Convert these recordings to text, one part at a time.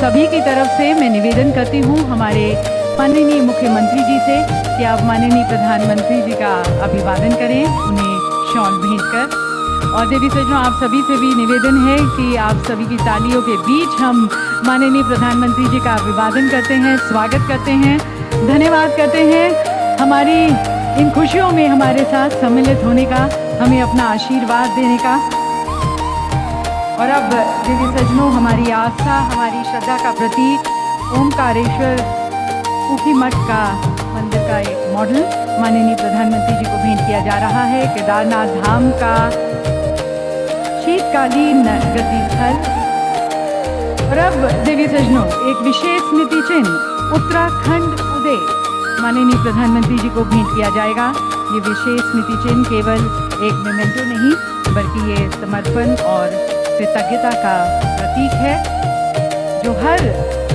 सभी की तरफ से मैं निवेदन करती हूँ हमारे माननीय मुख्यमंत्री जी से कि आप माननीय प्रधानमंत्री जी का अभिवादन करें, उन्हें शॉल भेंट कर। और देवी सज्जनों, आप सभी से भी निवेदन है कि आप सभी की तालियों के बीच हम माननीय प्रधानमंत्री जी का अभिवादन करते हैं, स्वागत करते हैं, धन्यवाद करते हैं हमारी इन खुशियों में हमारे साथ सम्मिलित होने का, हमें अपना आशीर्वाद देने का। और अब देवी सज्जनों, हमारी आस्था, हमारी श्रद्धा का प्रतीक ओमकारेश्वर ऊखी मठ का मंदिर का एक मॉडल माननीय प्रधानमंत्री जी को भेंट किया जा रहा है। केदारनाथ धाम का शीतकालीन गति स्थल। और अब देवी सज्जनों, एक विशेष स्मृति चिन्ह उत्तराखंड उदय माननीय प्रधानमंत्री जी को भेंट किया जाएगा। ये विशेष स्मृति चिन्ह केवल एक मेमेंटो नहीं, बल्कि ये समर्पण और कृतज्ञता का प्रतीक है, जो हर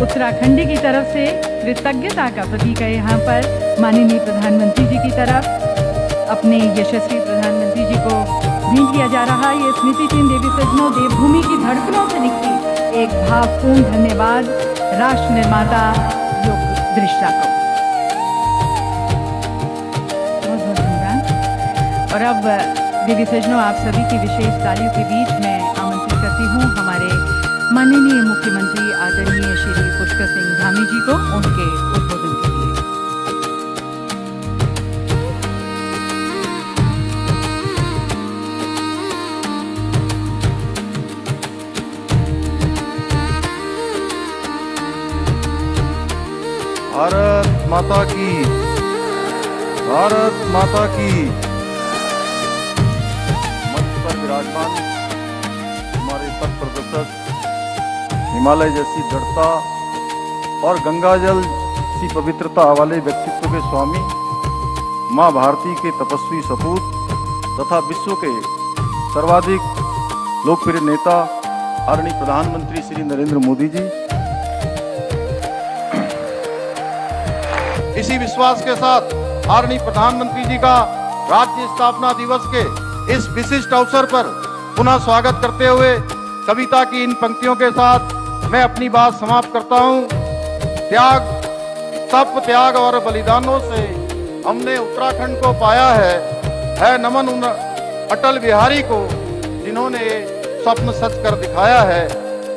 उत्तराखंडी की तरफ से कृतज्ञता का प्रतीक है। यहाँ पर माननीय प्रधानमंत्री जी की तरफ अपने यशस्वी प्रधानमंत्री जी को भेंट किया जा रहा है। ये स्मृति चिन्ह देवी सज्जनों, देवभूमि की धड़कनों से निकली एक भावपूर्ण धन्यवाद राष्ट्र निर्माता योग दृष्टा को। बहुत बहुत धन्यवाद। और अब देवी सज्जनों, आप सभी की विशेष तालियों के बीच मैं आमंत्रित करती हूँ हमारे माननीय मुख्यमंत्री आदरणीय श्री पुष्कर सिंह धामी जी को उनके उद्बोधन के लिए। भारत माता की, भारत माता की। मंच पर विराजमान हमारे पथ प्रदर्शक, हिमालय जैसी दृढ़ता और गंगाजल सी पवित्रता वाले व्यक्तित्व के स्वामी, मां भारती के तपस्वी सपूत तथा विश्व के सर्वाधिक लोकप्रिय नेता आदरणीय प्रधानमंत्री श्री नरेंद्र मोदी जी, इसी विश्वास के साथ आदरणीय प्रधानमंत्री जी का राज्य स्थापना दिवस के इस विशिष्ट अवसर पर पुनः स्वागत करते हुए कविता की इन पंक्तियों के साथ मैं अपनी बात समाप्त करता हूं। त्याग, तप, त्याग और बलिदानों से हमने उत्तराखंड को पाया है नमन उन अटल बिहारी को जिन्होंने स्वप्न सच कर दिखाया है।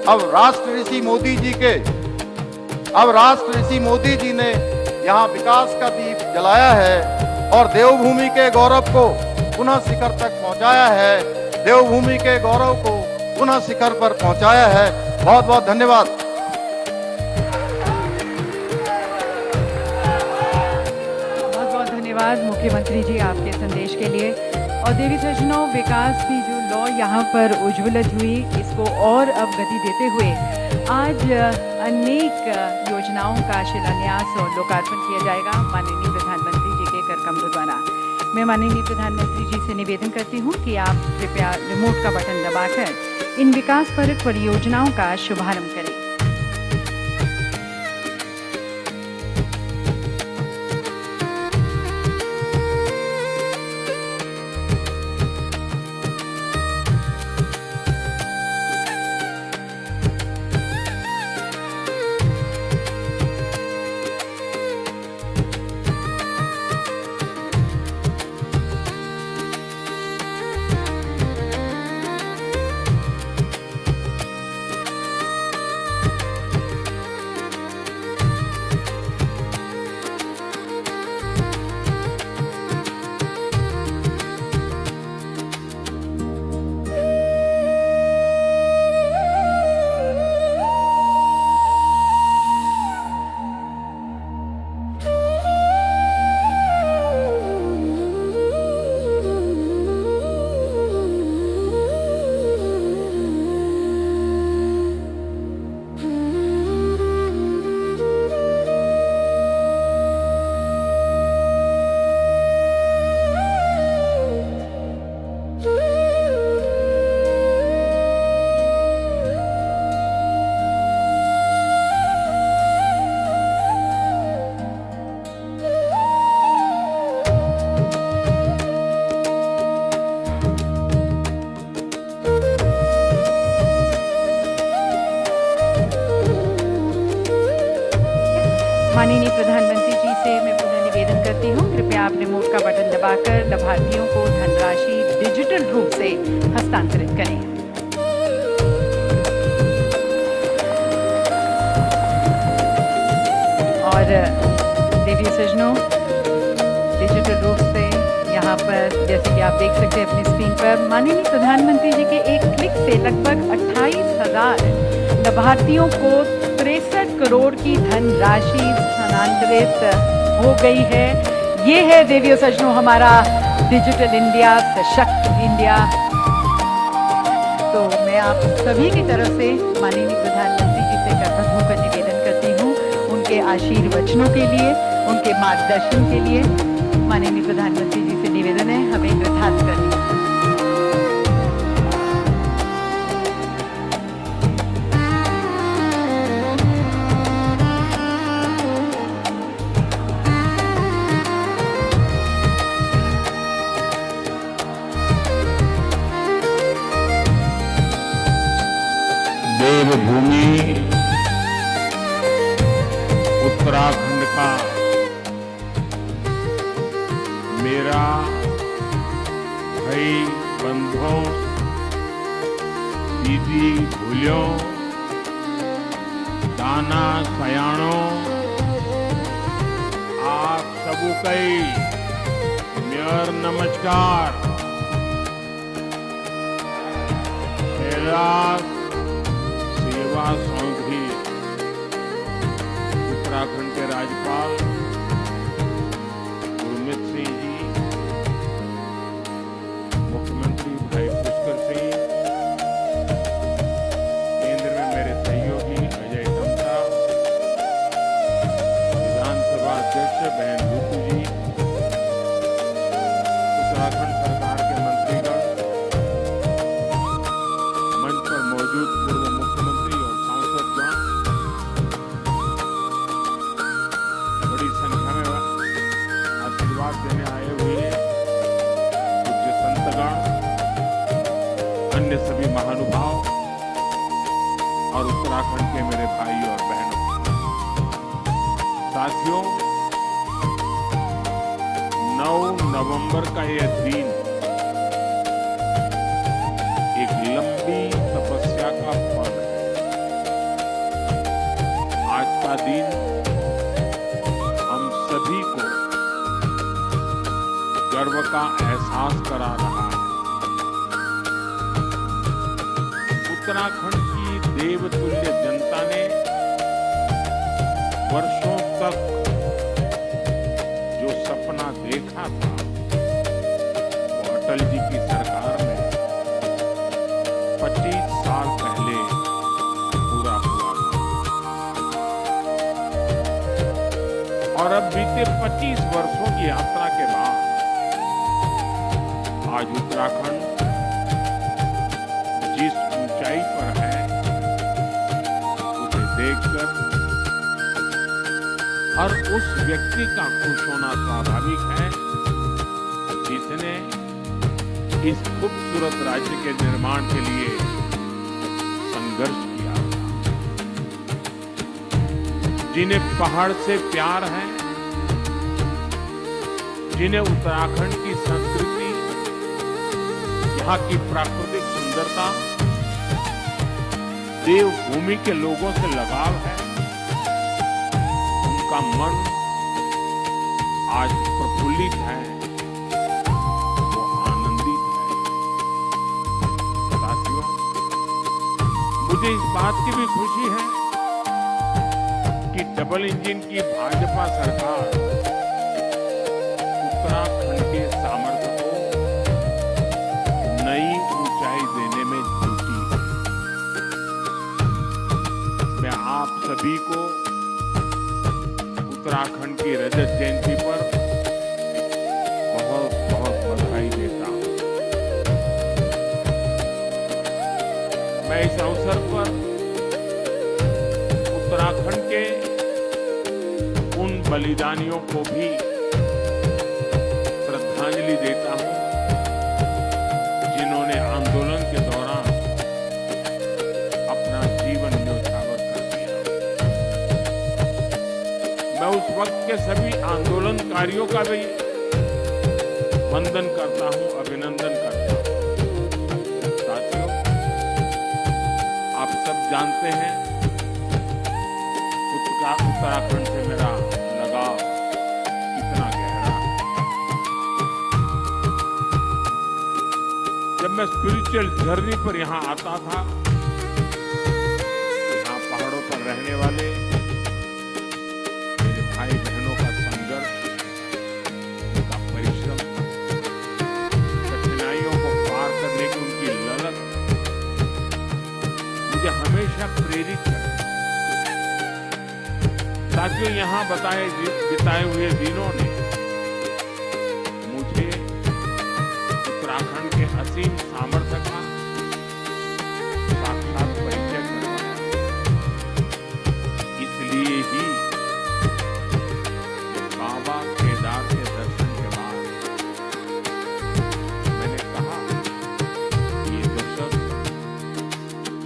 अब राष्ट्र ऋषि मोदी जी ने यहाँ विकास का दीप जलाया है और देवभूमि के गौरव को पुनः शिखर तक पहुंचाया है, देवभूमि के गौरव को पुनः शिखर पर पहुंचाया है। बहुत बहुत धन्यवाद। बहुत बहुत धन्यवाद मुख्यमंत्री जी आपके संदेश के लिए। और देवी सज्जनों, विकास की जो लौ यहाँ पर उज्ज्वलित हुई, इसको और अब गति देते हुए आज अनेक योजनाओं का शिलान्यास और लोकार्पण किया जाएगा माननीय प्रधानमंत्री जी के कर कमलों द्वारा। मैं माननीय प्रधानमंत्री जी से निवेदन करती हूँ कि आप कृपया रिमोट का बटन दबाकर इन विकासपरक परियोजनाओं का शुभारंभ करें। रिमोट का बटन दबाकर लाभार्थियों को धनराशि डिजिटल रूप से हस्तांतरित करें। और देवी सज्जनों, डिजिटल रूप से यहाँ पर जैसे कि आप देख सकते हैं अपनी स्क्रीन पर, माननीय प्रधानमंत्री जी के एक क्लिक से लगभग 28,000 लाभार्थियों को 63 करोड़ की धनराशि स्थानांतरित हो गई है। ये है देवी सज्जनों हमारा डिजिटल इंडिया, सशक्त इंडिया। तो मैं आप सभी की तरफ से माननीय प्रधानमंत्री जी से करकट होकर निवेदन करती हूँ, उनके आशीर्वचनों के लिए, उनके मार्गदर्शन के लिए माननीय प्रधानमंत्री जी से निवेदन है हमें कृतार्थ करनी। देवभूमि उत्तराखंड का मेरा भाई बंधुओं, दीदी भूलियों, दाना सयाणों, आप सबू कई मेयर नमस्कार। कैलाश सेवा चौधरी उत्तराखंड के राज्यपाल गुरमीत सिंह जी, मुख्यमंत्री भाई पुष्कर सिंह, केंद्र में मेरे सहयोगी अजय टम्टा, विधानसभा अध्यक्ष बहन ऋतु जी, उत्तराखंड सरकार के मंत्रीगण, मंच पर मौजूद पूर्व मुख्यमंत्री और सांसदगण, बड़ी संख्या में आशीर्वाद देने आए हुए पूज्य संतगण, अन्य सभी महानुभाव और उत्तराखंड के मेरे भाई और बहनों, साथियों, 9 नवंबर का यह दिन एक लंबी तपस्या का फल है। आज का दिन हम सभी को गर्व का एहसास करा रहा है। उत्तराखंड की देवतुल्य जनता ने वर्षों तक जो सपना देखा था, वो अटल जी की सरकार में 25 साल पहले पूरा हुआ था। और अब बीते 25 वर्षों की यात्रा के बाद आज उत्तराखंड जिस ऊंचाई पर है, उसे देखकर हर उस व्यक्ति का खुश होना स्वाभाविक है जिसने इस खूबसूरत राज्य के निर्माण के लिए संघर्ष किया था, जिन्हें पहाड़ से प्यार है, जिन्हें उत्तराखंड की संस्कृति, यहाँ की प्राकृतिक सुंदरता, देवभूमि के लोगों से लगाव है, उनका मन आज प्रफुल्लित है, वो आनंदित है। साथियों, मुझे इस बात की भी खुशी है कि डबल इंजन की भाजपा सरकार उत्तराखंड के सामर्थ्य को नई ऊंचाई देने में जुटी है। मैं आप सभी को उत्तराखंड की रजत जयंती पर बहुत बहुत बधाई देता हूं। मैं इस अवसर पर उत्तराखंड के उन बलिदानियों को भी श्रद्धांजलि देता हूं जिन्होंने आंदोलन के दौरान अपना जीवन न्यौछावर कर दिया। मैं उस वक्त के सभी आंदोलनकारियों का भी वंदन करता हूं, अभिनंदन करता हूं। साथियों, आप सब जानते हैं उत्तराखंड से मेरा लगाव कितना गहरा है। जब मैं स्पिरिचुअल जर्नी पर यहाँ आता था, यहाँ पहाड़ों पर रहने वाले मेरे भाई बहनों का संघर्ष, उनका परिश्रम, कठिनाइयों को पार करने की उनकी ललक मुझे हमेशा प्रेरित करती। साथियों, यहाँ बिताए हुए दिनों ने मुझे उत्तराखंड के असीम सामर्थ्य का साक्षात परिचय करवाया। इसलिए ही बाबा केदार के दर्शन के बाद मैंने कहा, ये दशक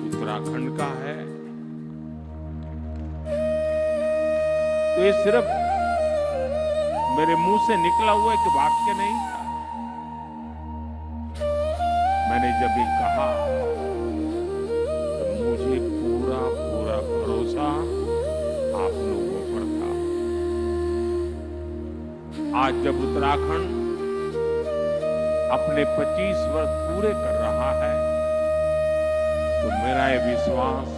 उत्तराखंड का है। तो ये सिर्फ मेरे मुंह से निकला हुआ एक वाक्य नहीं था। मैंने जब ये कहा तो मुझे पूरा भरोसा आप लोगों पर था। आज जब उत्तराखंड अपने 25 वर्ष पूरे कर रहा है, तो मेरा ये विश्वास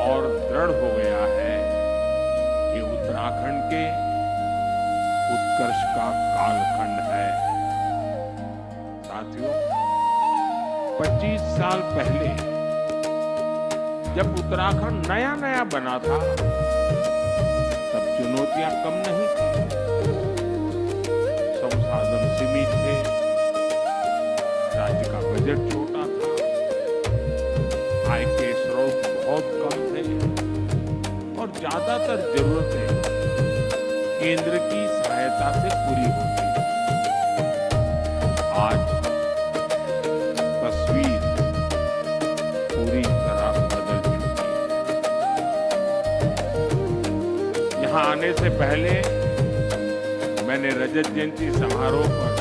और दृढ़ हो गया है कि उत्तराखंड के उत्कर्ष का कालखंड है। साथियों, 25 साल पहले जब उत्तराखंड नया बना था, तब चुनौतियां कम नहीं थी। संसाधन सीमित थे, राज्य का बजट छोटा था, आय के स्रोत बहुत कम थे और ज्यादातर जरूरतें केंद्र की सहायता से पूरी होती थी। आज तस्वीर पूरी तरह बदल चुकी है। यहाँ आने से पहले मैंने रजत जयंती समारोह पर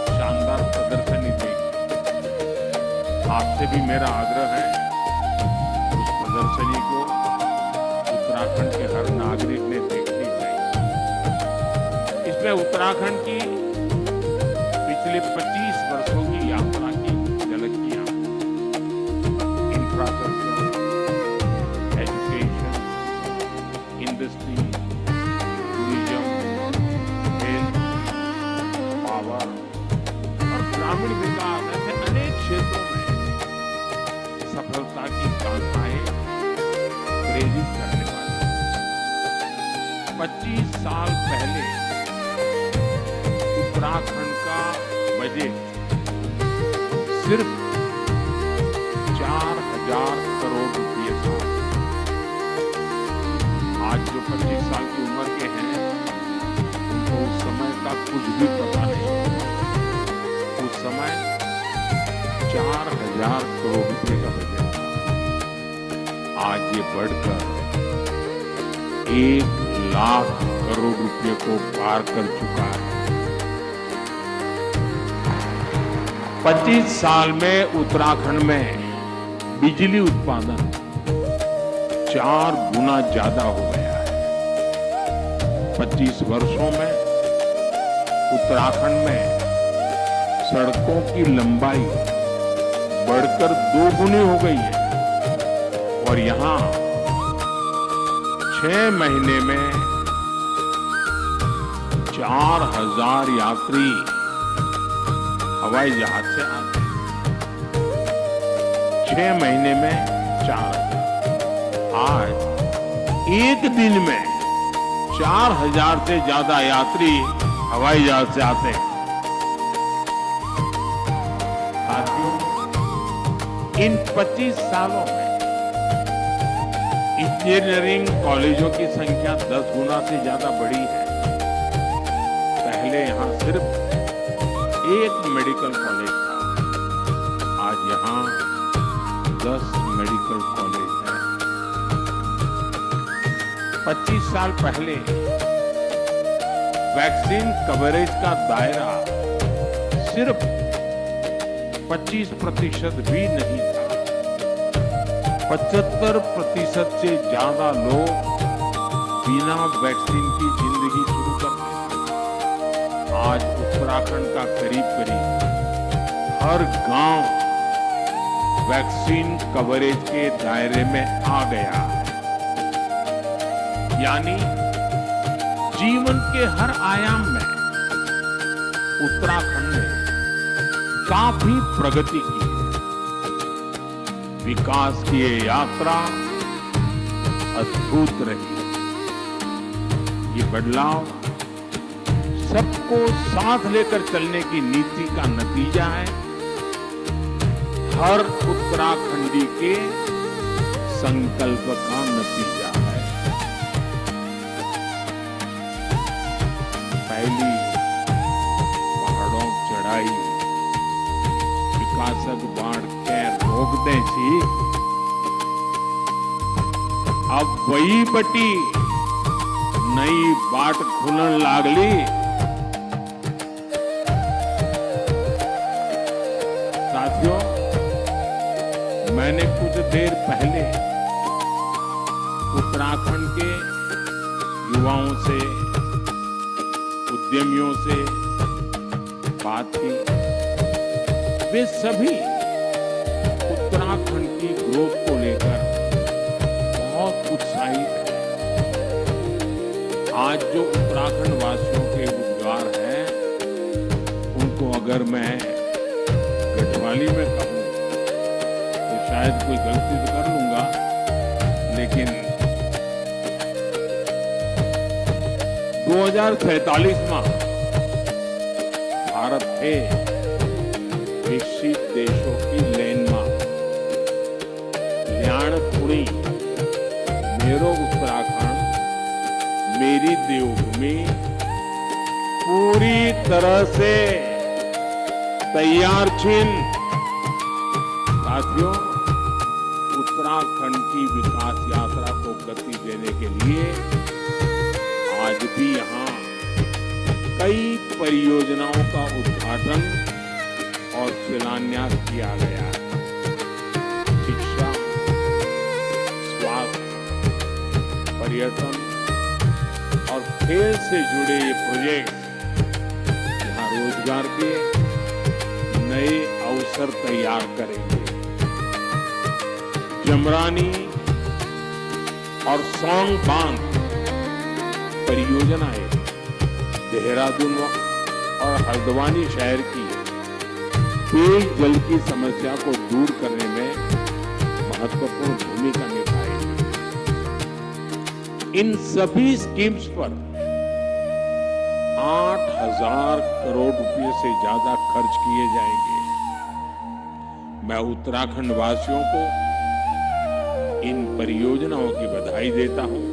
शानदार प्रदर्शनी देखी। आपसे भी मेरा आग्रह है, उस प्रदर्शनी को उत्तराखंड के हर नागरिक ने देखनी चाहिए। इसमें उत्तराखंड की पिछले 25 वर्षों की यात्रा की झलकियां, infrastructure, education, industry, tourism, health, power और ग्रामीण विकास ऐसे अनेक क्षेत्रों में सफलता की गाथाएं प्रेरित करने वाली। 25 साल पहले उत्तराखंड का बजट सिर्फ 4,000 करोड़ रुपए था। आज जो 25 साल की उम्र के हैं, उनको उस समय का कुछ भी पता नहीं। उस समय 4,000 करोड़ रुपए का बजट था। आज ये बढ़कर 1,00,000 करोड़ रुपए को पार कर चुका है। 25 साल में उत्तराखंड में बिजली उत्पादन 4 गुना ज्यादा हो गया है। 25 वर्षों में उत्तराखंड में सड़कों की लंबाई बढ़कर 2 गुनी हो गई है और यहां 6 महीने में 4,000 यात्री हवाई जहाज से आते हैं। 6 महीने में 4,000। आज एक दिन में 4,000 से ज्यादा यात्री हवाई जहाज से आते हैं। साथियों, इन 25 सालों में इंजीनियरिंग कॉलेजों की संख्या 10 गुना से ज्यादा बढ़ी है। पहले यहां सिर्फ एक मेडिकल कॉलेज था, आज यहां 10 मेडिकल कॉलेज हैं। 25 साल पहले वैक्सीन कवरेज का दायरा सिर्फ 25% भी नहीं था। 75% से ज्यादा लोग बिना वैक्सीन की जिंदगी शुरू करते थे। आज उत्तराखंड का करीब करीब हर गांव वैक्सीन कवरेज के दायरे में आ गया है। यानी जीवन के हर आयाम में उत्तराखंड ने काफी प्रगति की है। विकास की ये यात्रा अद्भुत रही। ये बदलाव सबको साथ लेकर चलने की नीति का नतीजा है। हर उत्तराखंडी के संकल्प का नतीजा है। पहली पहाड़ों चढ़ाई विकासक बाढ़ के रोक दे छी, अब वही बटी नई बाट खुलन लागली। साथियों, मैंने कुछ देर पहले उत्तराखंड के युवाओं से, उद्यमियों से बात की। वे सभी उत्तराखंड की ग्रोथ को लेकर बहुत उत्साहित हैं। आज जो उत्तराखंड वासियों के रोजगार हैं, उनको अगर मैं गढ़वाली में कहूं तो शायद कोई गलती तो कर लूंगा, लेकिन 2047 में भारत थे विकसित देशों की लेन में ल्याण पुणी मेरो उत्तराखंड मेरी देवभूमि पूरी तरह से तैयार छिन। साथियों, उत्तराखंड की विकास यात्रा को गति देने के लिए आज भी यहाँ कई परियोजनाओं का उद्घाटन और शिलान्यास किया गया है। शिक्षा, स्वास्थ्य, पर्यटन और खेल से जुड़े ये प्रोजेक्ट यहाँ रोजगार के नए अवसर तैयार करेंगे। जमरानी और सौंग बांध परियोजनाएं देहरादून और हल्द्वानी शहर की पेयजल की समस्या को दूर करने में महत्वपूर्ण भूमिका निभाएगी। इन सभी स्कीम्स पर 8,000 करोड़ रुपए से ज्यादा खर्च किए जाएंगे। मैं उत्तराखंड वासियों को इन परियोजनाओं की बधाई देता हूं।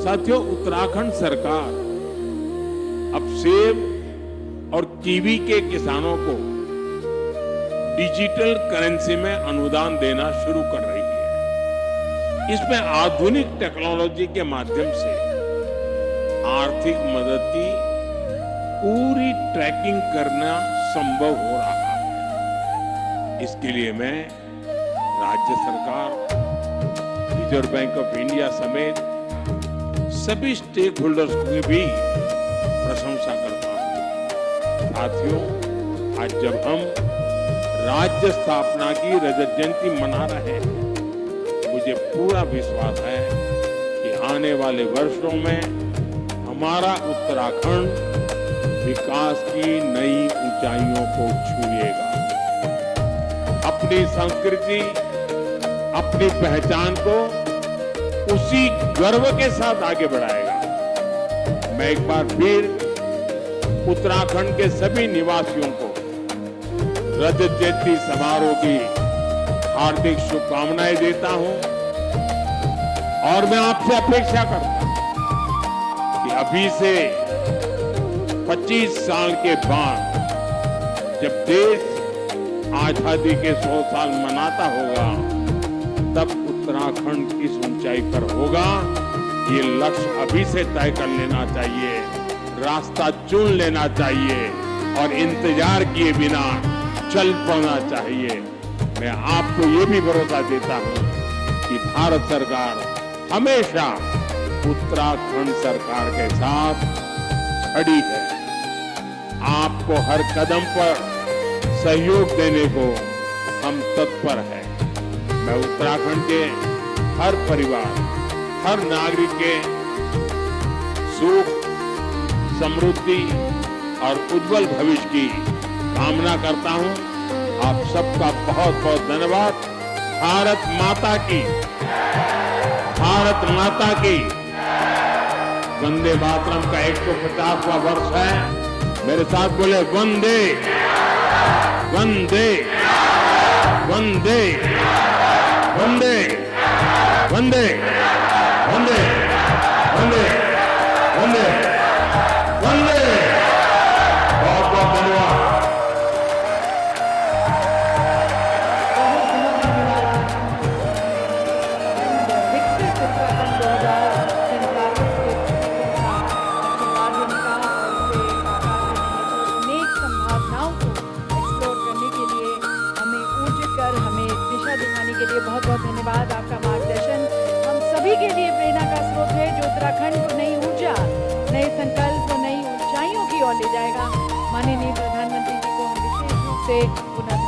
साथियों, उत्तराखंड सरकार अब सेब और कीवी के किसानों को डिजिटल करेंसी में अनुदान देना शुरू कर रही है। इसमें आधुनिक टेक्नोलॉजी के माध्यम से आर्थिक मदद की पूरी ट्रैकिंग करना संभव हो रहा है। इसके लिए मैं राज्य सरकार, रिजर्व बैंक ऑफ इंडिया समेत सभी स्टेक होल्डर्स की भी प्रशंसा करता हूं। साथियों, आज जब हम राज्य स्थापना की रजत जयंती मना रहे हैं, मुझे पूरा विश्वास है कि आने वाले वर्षों में हमारा उत्तराखंड विकास की नई ऊंचाइयों को छुएगा। अपनी संस्कृति, अपनी पहचान को उसी गर्व के साथ आगे बढ़ाएगा। मैं एक बार फिर उत्तराखंड के सभी निवासियों को रजत जयंती समारोह की हार्दिक शुभकामनाएं देता हूं और मैं आपसे अपेक्षा करता हूं कि अभी से 25 साल के बाद जब देश आजादी के 100 साल मनाता होगा, तब उत्तराखंड किस ऊंचाई पर होगा, ये लक्ष्य अभी से तय कर लेना चाहिए। रास्ता चुन लेना चाहिए और इंतजार किए बिना चल पड़ना चाहिए। मैं आपको ये भी भरोसा देता हूं कि भारत सरकार हमेशा उत्तराखंड सरकार के साथ खड़ी है। आपको हर कदम पर सहयोग देने को हम तत्पर हैं। मैं उत्तराखंड के हर परिवार, हर नागरिक के सुख, समृद्धि और उज्जवल भविष्य की कामना करता हूं। आप सबका बहुत बहुत धन्यवाद। भारत माता की, भारत माता की। वंदे मातरम का 150वां वर्ष है। मेरे साथ बोले वंदे वंदे वंदे वंदे वंदे वंदे वंदे वंदे वंदे। बहुत बहुत धन्यवाद। विकसित उत्तराखंड 2047 अनेक संभावनाओं को एक्सप्लोर करने के लिए हमें ऊर्जित कर, हमें दिशा दिखाने के लिए बहुत बहुत धन्यवाद। आपका मार्गदर्शन हम सभी के लिए प्रेरणा का स्रोत है, जो उत्तराखंड को नई ऊर्जा, नए संकल्प और नई ऊंचाइयों की ओर ले जाएगा। माननीय प्रधानमंत्री जी को हम विशेष रूप से पुनः